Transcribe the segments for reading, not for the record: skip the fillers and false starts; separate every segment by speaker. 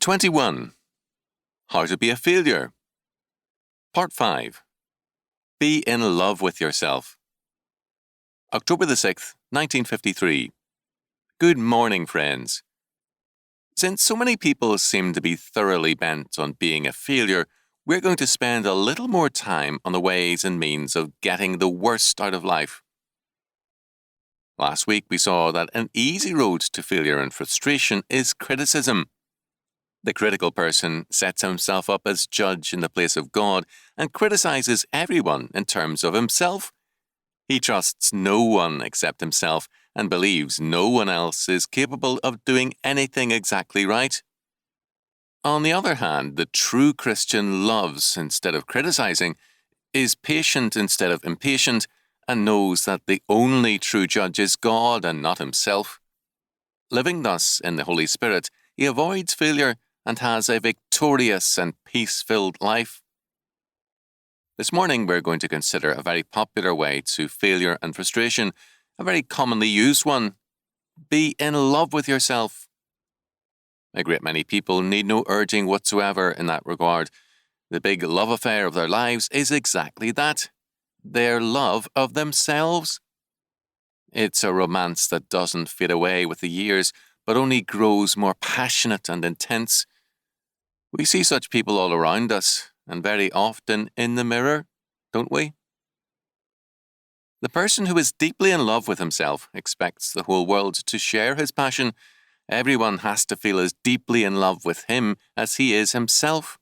Speaker 1: 21. How to be a failure. Part 5. Be in love with yourself. October the 6th, 1953. Good morning, friends. Since so many people seem to be thoroughly bent on being a failure, we're going to spend a little more time on the ways and means of getting the worst out of life. Last week we saw that an easy road to failure and frustration is criticism. The critical person sets himself up as judge in the place of God and criticizes everyone in terms of himself. He trusts no one except himself and believes no one else is capable of doing anything exactly right. On the other hand, the true Christian loves instead of criticizing, is patient instead of impatient, and knows that the only true judge is God and not himself. Living thus in the Holy Spirit, he avoids failure and has a victorious and peace-filled life. This morning we're going to consider a very popular way to failure and frustration, a very commonly used one. Be in love with yourself. A great many people need no urging whatsoever in that regard. The big love affair of their lives is exactly that, their love of themselves. It's a romance that doesn't fade away with the years, but only grows more passionate and intense. We see such people all around us, and very often in the mirror, don't we? The person who is deeply in love with himself expects the whole world to share his passion. Everyone has to feel as deeply in love with him as he is himself.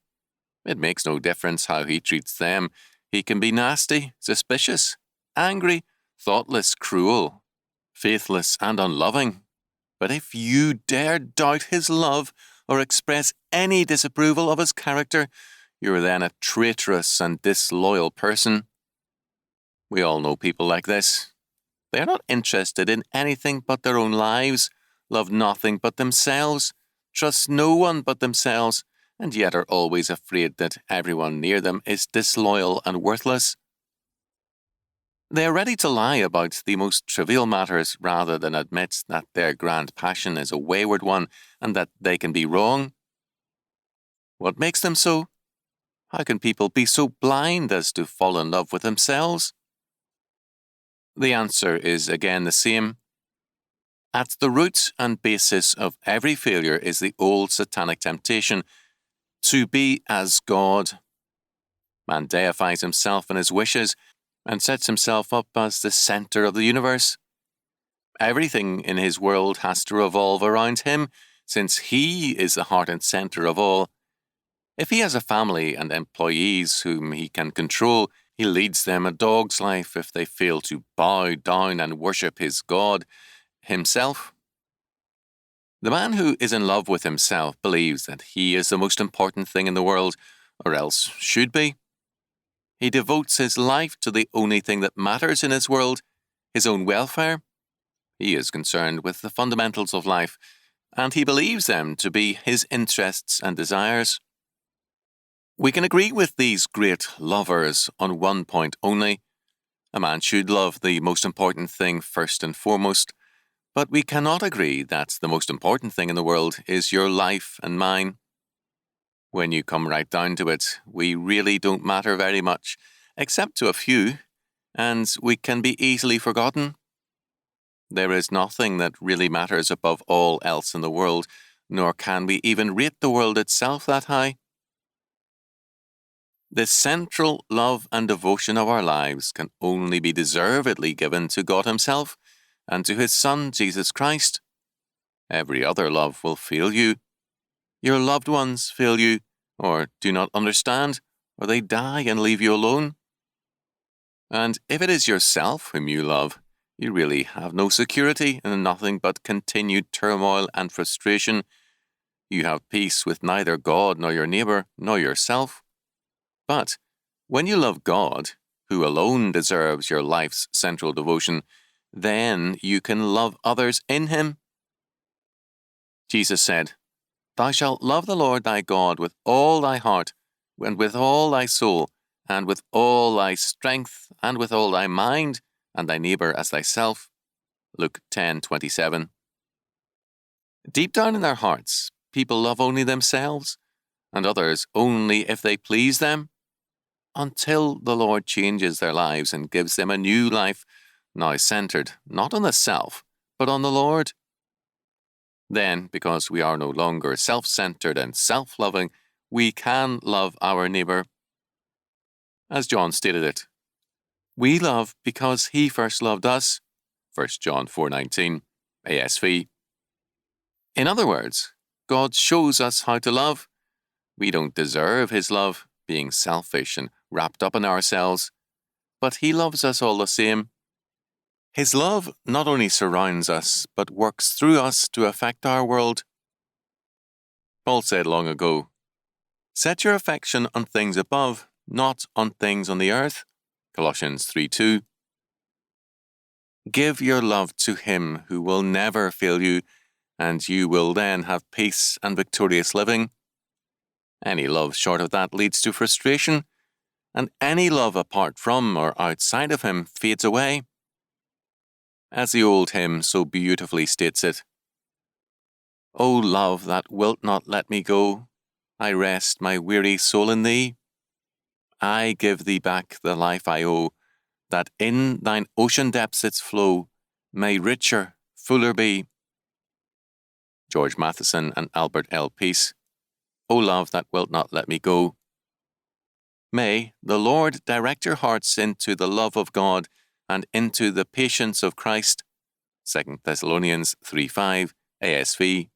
Speaker 1: It makes no difference how he treats them. He can be nasty, suspicious, angry, thoughtless, cruel, faithless, and unloving. But if you dare doubt his love or express any disapproval of his character, you're then a traitorous and disloyal person. We all know people like this. They are not interested in anything but their own lives, love nothing but themselves, trust no one but themselves, and yet are always afraid that everyone near them is disloyal and worthless. They are ready to lie about the most trivial matters rather than admit that their grand passion is a wayward one and that they can be wrong. What makes them so? How can people be so blind as to fall in love with themselves? The answer is again the same. At the root and basis of every failure is the old Satanic temptation to be as God. Man deifies himself and his wishes and sets himself up as the center of the universe. Everything in his world has to revolve around him, since he is the heart and center of all. If he has a family and employees whom he can control, he leads them a dog's life if they fail to bow down and worship his God, himself. The man who is in love with himself believes that he is the most important thing in the world, or else should be. He devotes his life to the only thing that matters in his world, his own welfare. He is concerned with the fundamentals of life, and he believes them to be his interests and desires. We can agree with these great lovers on one point only. A man should love the most important thing first and foremost, but we cannot agree that the most important thing in the world is your life and mine. When you come right down to it, we really don't matter very much, except to a few, and we can be easily forgotten. There is nothing that really matters above all else in the world, nor can we even rate the world itself that high. The central love and devotion of our lives can only be deservedly given to God himself and to his Son, Jesus Christ. Every other love will fail you. Your loved ones fail you, or do not understand, or they die and leave you alone. And if it is yourself whom you love, you really have no security and nothing but continued turmoil and frustration. You have peace with neither God nor your neighbor nor yourself. But when you love God, who alone deserves your life's central devotion, then you can love others in him. Jesus said, "Thou shalt love the Lord thy God with all thy heart, and with all thy soul, and with all thy strength, and with all thy mind, and thy neighbor as thyself." Luke 10:27. Deep down in our hearts, people love only themselves, and others only if they please them, until the Lord changes their lives and gives them a new life, now centered not on the self, but on the Lord. Then, because we are no longer self-centered and self-loving, we can love our neighbour. As John stated it, we love because he first loved us. 1 John 4:19, ASV. In other words, God shows us how to love. We don't deserve his love, being selfish and wrapped up in ourselves, but he loves us all the same. His love not only surrounds us, but works through us to affect our world. Paul said long ago, "Set your affection on things above, not on things on the earth." Colossians 3:2. Give your love to him who will never fail you, and you will then have peace and victorious living. Any love short of that leads to frustration, and any love apart from or outside of him fades away. As the old hymn so beautifully states it, "O love that wilt not let me go, I rest my weary soul in thee. I give thee back the life I owe, that in thine ocean depths its flow may richer, fuller be." George Matheson and Albert L. Peace. O love that wilt not let me go. May the Lord direct your hearts into the love of God and into the patience of Christ. 2 Thessalonians 3:5, ASV.